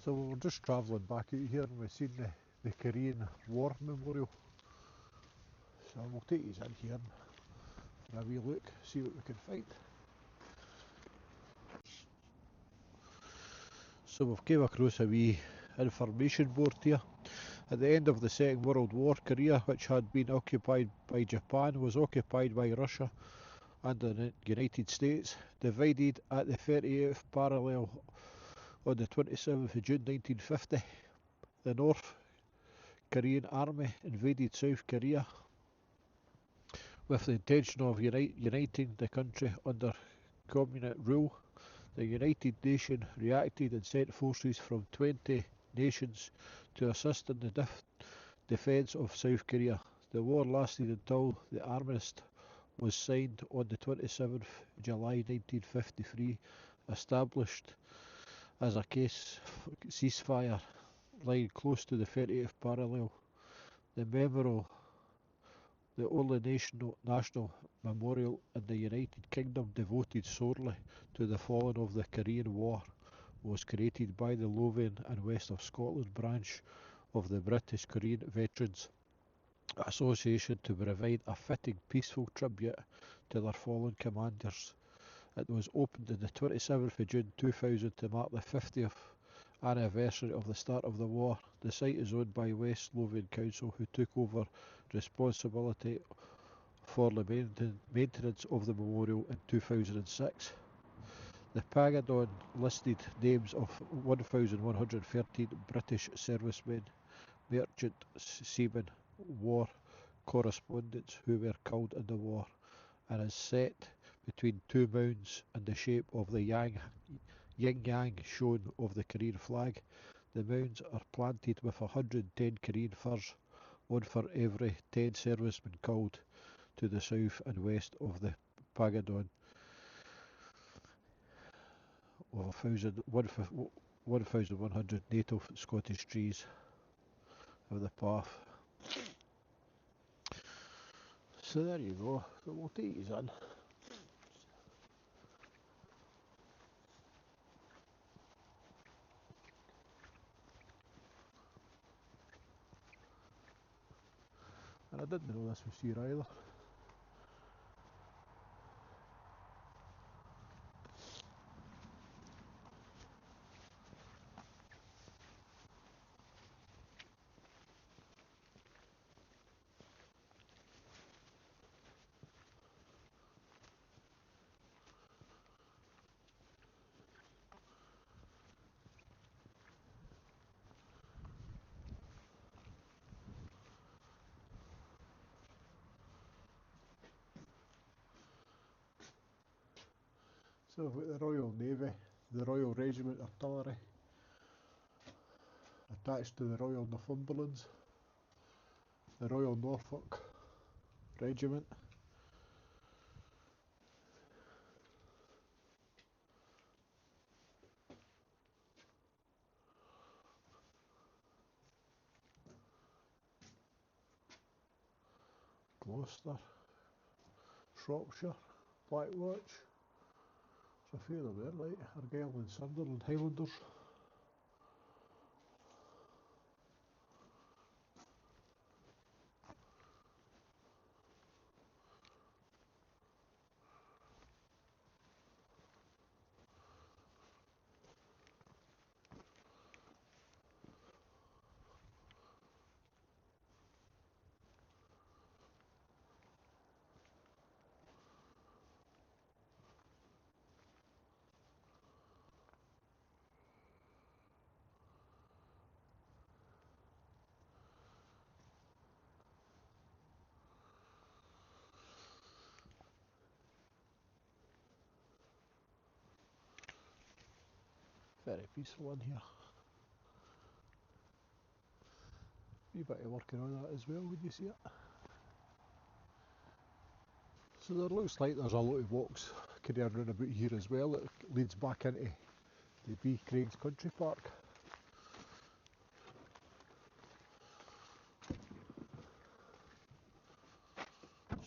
So we were just travelling back out here and we've seen the Korean War Memorial. So we'll take you in here and have a wee look, see what we can find. So we've came across a wee information board here. At the end of the Second World War, Korea, which had been occupied by Japan, was occupied by Russia and the United States. Divided at the 38th parallel on the 27th of June 1950, the North Korean Army invaded South Korea with the intention of uniting the country under communist rule. The United Nations reacted and sent forces from 20 nations to assist in the defence of South Korea. The war lasted until the armistice was signed on the 27th July 1953, established as a ceasefire line close to the 30th parallel. The memorial, the only national memorial in the United Kingdom devoted solely to the fallen of the Korean War, was created by the Lothian and West of Scotland branch of the British Korean Veterans Association to provide a fitting peaceful tribute to their fallen commanders. It was opened on the 27th of June 2000 to mark the 50th anniversary of the start of the war. The site is owned by West Lothian Council, who took over responsibility for the maintenance of the memorial in 2006. The Pentagon listed names of 1,113 British servicemen, merchant seamen, war correspondents who were killed in the war, and is set between two mounds in the shape of the yin-yang shown of the Korean flag. The mounds are planted with 110 Korean firs, one for every 10 servicemen killed, to the south and west of the Pentagon of 1,100 native Scottish trees of the path. So there you go, so we'll take these in. And I didn't know this was here either. So we've got the Royal Navy, the Royal Regiment Artillery, attached to the Royal Northumberlands, the Royal Norfolk Regiment, Gloucester, Shropshire, Black Watch, there's a few of them there, like Argyll and Sunderland Highlanders. Very peaceful in here. Wee bit of working on that as well, would you see it? So there looks like there's a lot of walks carrying around about here as well. It leads back into the Beecraig Country Park.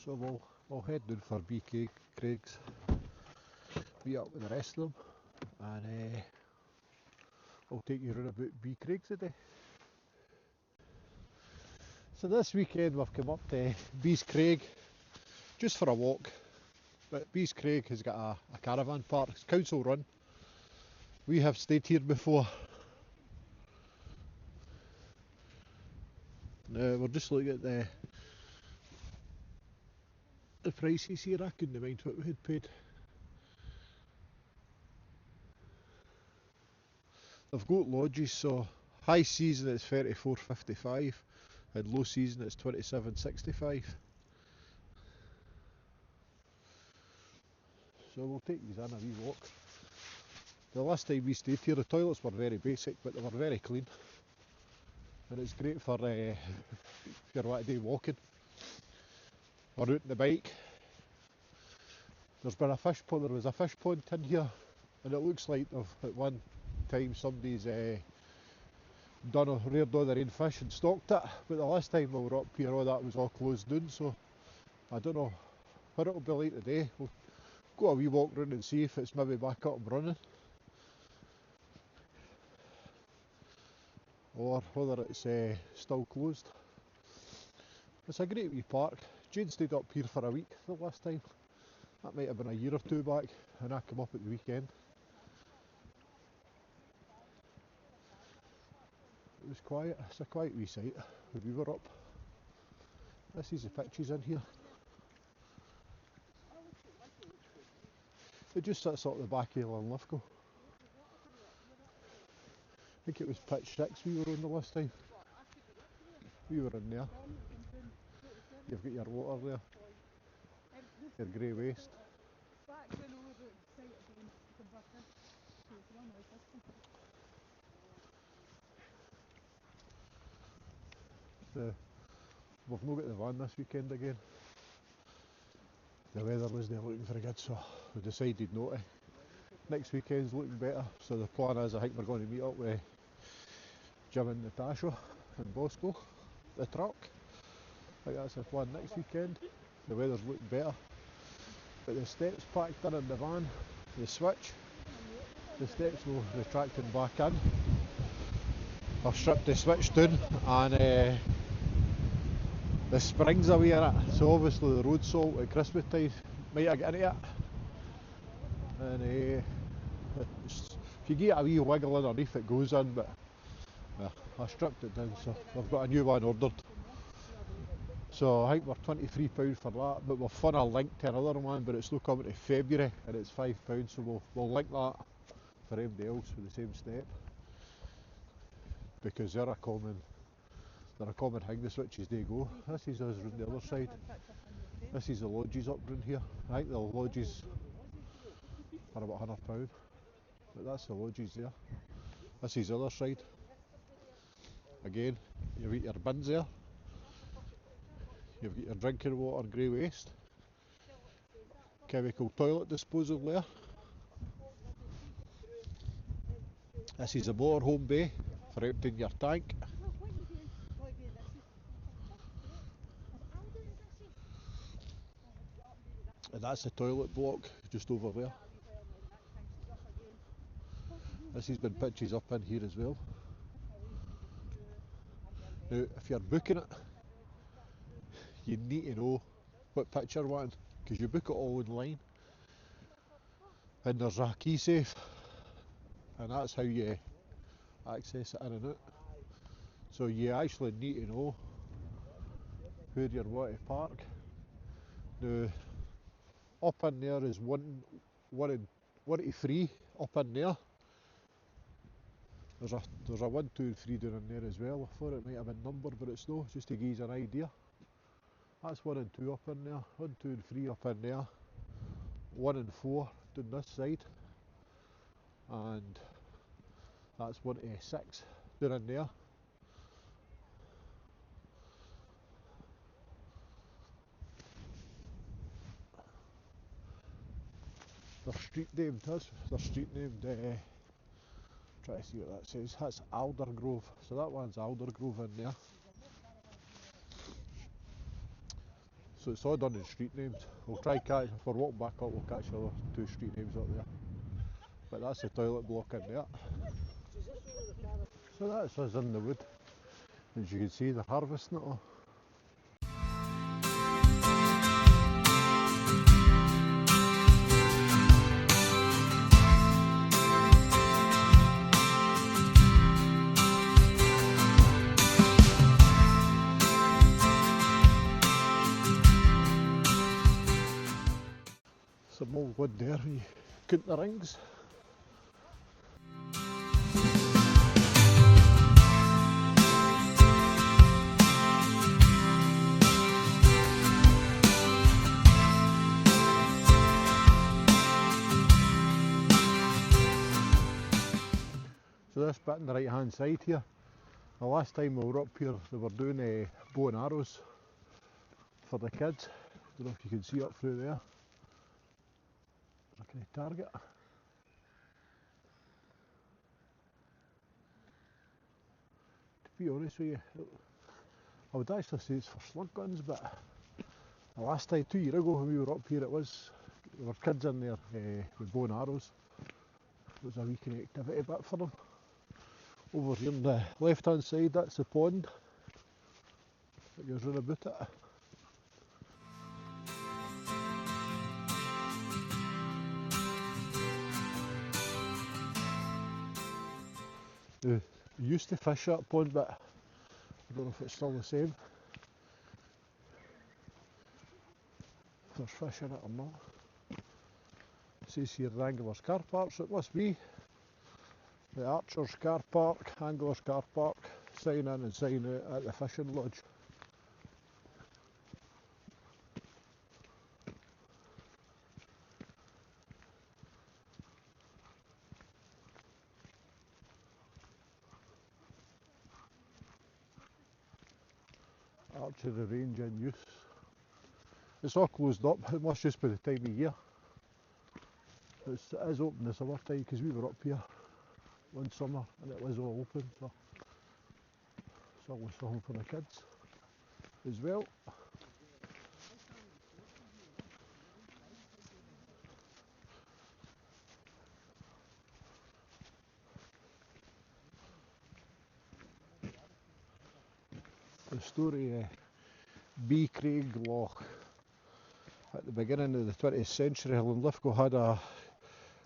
So we'll head down for Beecraig's, meet up with the rest of them, and I'll take you around about Beecraig today. So this weekend we've come up to Beecraig just for a walk. But Beecraig has got a caravan park, it's council run. We have stayed here before. Now we're just looking at the prices here. I couldn't mind what we had paid. They've got lodges, so high season it's $34.55 and low season it's $27.65. So we'll take these on a wee walk. The last time we stayed here the toilets were very basic but they were very clean. And it's great for if you're want to do walking or out on the bike. There's been a fish pond, there was a fish pond in here and it looks like at one time somebody's reared all their own fish and stocked it, but the last time we were up here all that was all closed down, so I don't know what it'll be like today. We'll go a wee walk round and see if it's maybe back up and running or whether it's still closed. It's a great wee park. Jane stayed up here for a week the last time. That might have been a year or two back and I came up at the weekend. It was quiet, it's a quiet wee site when we were up. This is the pictures in here. It just sits up the back of Lithgow. I think it was pitch 6 we were on the last time. We were in there. You've got your water there, your grey waste. We've not got the van this weekend again. The weather wasn't looking very good, so we decided not to. Next weekend's looking better, so the plan is I think we're going to meet up with Jim and Natasha in Bosco, the truck. I think that's the plan next weekend. The weather's looking better. But the steps packed in the van, the switch, the steps will retracting back in. I've stripped the switch down and the springs away in it, so obviously the road salt at Christmas time might have got into it. And if you get a wee wiggle underneath it goes in, but I stripped it down, so I've got a new one ordered. So I think we're £23 for that, but we've fun a link to another one, but it's not coming to February and it's £5, so we'll link that for anybody else with the same step. Because they're a common thing, the switches they go. This is us round the other side. This is the lodges up round here. I think the lodges are about £100, but that's the lodges there. This is the other side. Again, you've got your bins there. You've got your drinking water, grey waste. Chemical toilet disposal there. This is a motorhome bay for emptying your tank. And that's the toilet block just over there. This has been pictures up in here as well. Now if you're booking it, you need to know what picture you want, because you book it all online and there's a key safe and that's how you access it in and out. So you actually need to know where you want to park. Now up in there is one to 3 up in there. There's a 1, 2 and 3 down in there as well. I thought it might have been numbered, but it's no, just to give you an idea. That's 1 and 2 up in there, 1, 2 and 3 up in there, 1 and 4 down this side, and that's 1 to 6 down in there. They're street named, they're street named, try to see what that says, that's Aldergrove, so that one's Aldergrove in there. So it's all done in street names. We'll try catch, if we're walking back up, we'll catch the other 2 street names up there. But that's the toilet block in there. So that's us in the wood. As you can see, they're harvesting it all. Some old wood there when you count the rings. So this bit on the right hand side here, the last time we were up here they were doing bow and arrows for the kids. Don't know if you can see up through there. Can I target? To be honest with you, I would actually say it's for slug guns, but the last time, 2 years ago when we were up here, there were kids in there with bow and arrows. It was a wee kind of activity bit for them. Over here on the left hand side, that's the pond that goes round about it. We used to fish that pond, but I don't know if it's still the same. If there's fish in it or not. It says here the Anglers Car Park, so it must be the Archers Car Park, Anglers Car Park, sign in and sign out at the fishing lodge. Archery range in use. It's all closed up, it must just be the time of year. It is open the summer time because we were up here one summer and it was all open, so it's always something for the kids as well. The story of Beecraig Loch. At the beginning of the 20th century, Linlithgow had a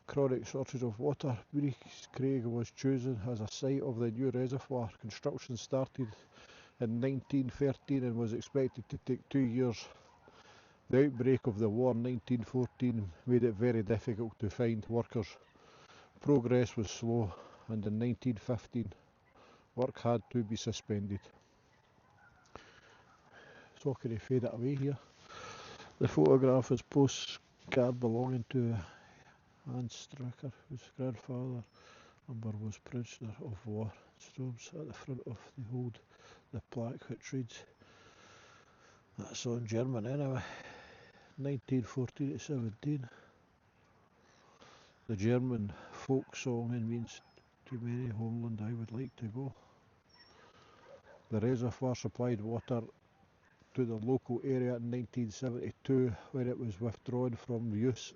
chronic shortage of water. Beecraig was chosen as a site of the new reservoir. Construction started in 1913 and was expected to take 2 years. The outbreak of the war in 1914 made it very difficult to find workers. Progress was slow, and in 1915 work had to be suspended. So can I fade it away here? The photograph is postcard belonging to Hans Stricker, whose grandfather was Prisoner of War. Storms at the front of the hold the plaque which reads, that's on German anyway, 1914 to 17. The German folk song and means to many homeland I would like to go. The reservoir supplied water to the local area in 1972 when it was withdrawn from use.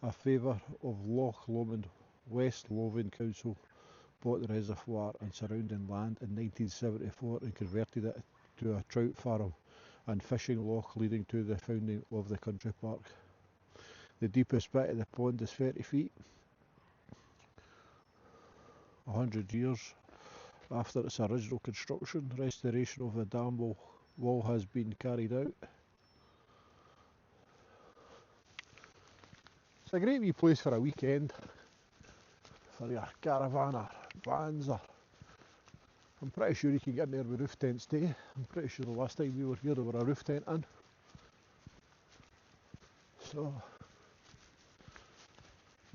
A favour of Loch Lomond West Lothian Council bought the reservoir and surrounding land in 1974 and converted it to a trout farm and fishing loch leading to the founding of the country park. The deepest bit of the pond is 30 feet. 100 years after its original construction, restoration of the dam wall has been carried out. It's a great wee place for a weekend, for your caravan or vans, or I'm pretty sure you can get in there with roof tent stay. I'm pretty sure the last time we were here there were a roof tent in. So,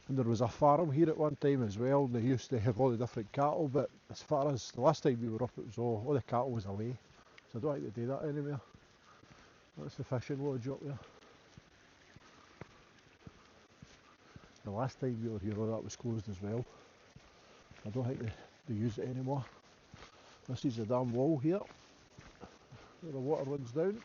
and there was a farm here at one time as well. They used to have all the different cattle, but as far as the last time we were up, it was all the cattle was away. So I don't think they do that anymore. That's the fishing lodge up there. The last time we were here, that was closed as well. I don't think they use it anymore. This is the dam wall here, where the water runs down.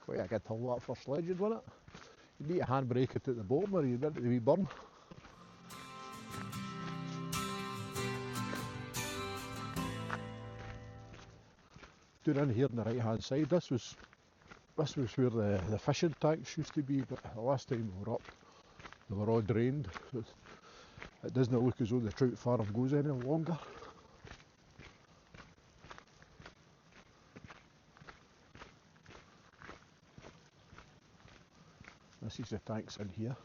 Quite a good hill that for sledging, wasn't it? You need a handbrake it at the bottom or you'd into the wee burn. Down in here on the right hand side, this was where the fishing tanks used to be, but the last time we were up they were all drained. So it doesn't look as though the trout farm goes any longer. This is the tanks in here.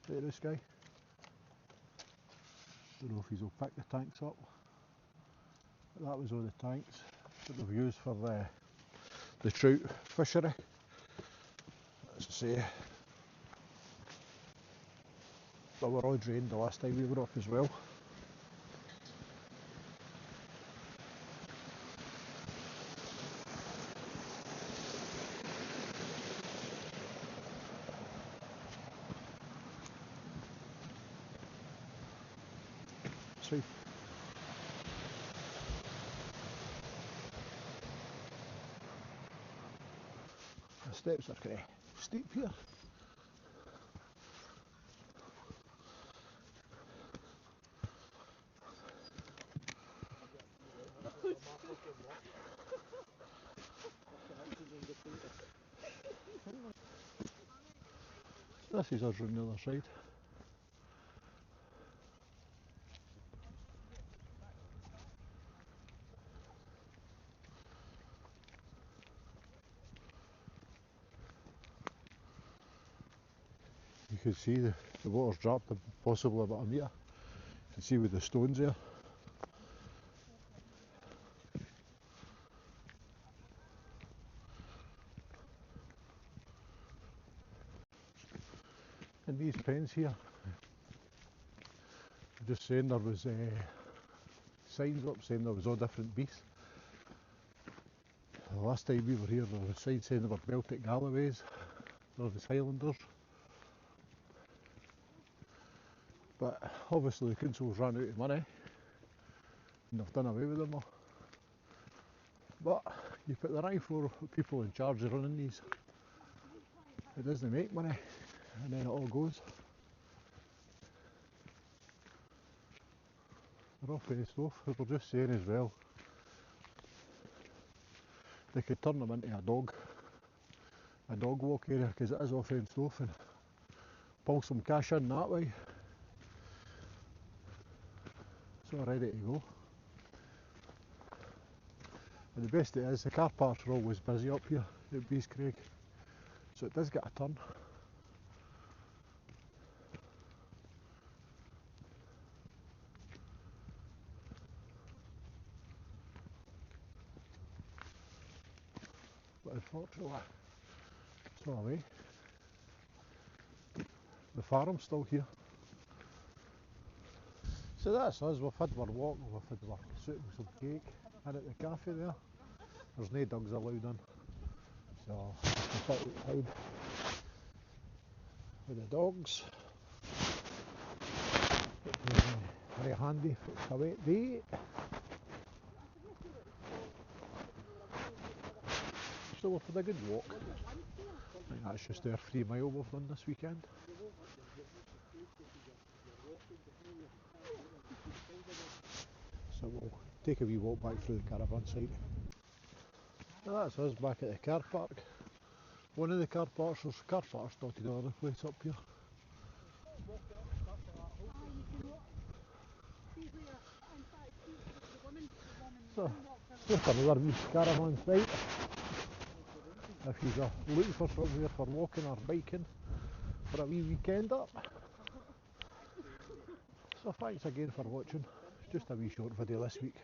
There this guy. Don't know if he'll pick the tanks up. But that was all the tanks that we've used for the trout fishery. As I say, they were all drained the last time we were up as well. See. The steps are kind of steep here. This is us on the other side. You can see the water's dropped possibly about a metre. You can see with the stones there. And these pens here, just saying there was signs up saying there was all different beasts. The last time we were here there was signs saying there were Celtic Galloways, there was Highlanders. But obviously the council's ran out of money and they've done away with them all. But you put the right for people in charge of running these. It doesn't make money and then it all goes. They're all fenced off. They were just saying as well, they could turn them into a dog walk area because it is all fenced off and pull some cash in that way. It's all ready to go. And the best it is, the car parks are always busy up here at Beecraig, so it does get a turn. But unfortunately, it's all away. The farm's still here. So that's us, we've had our walk, we've had our soup and some cake in at the cafe there. There's no dogs allowed in, so we'll sit outside with the dogs. Very handy if it's a wet day. So we've had a good walk. I think that's just our 3 mile we've done this weekend. So we'll take a wee walk back through the caravan site. Now that's us back at the car park. One of the car parks, there's car parks dotted all over the place up here. So, just another wee caravan site. If you're looking for somewhere for walking or biking for a wee weekend up. So thanks again for watching. Just a wee short video this week.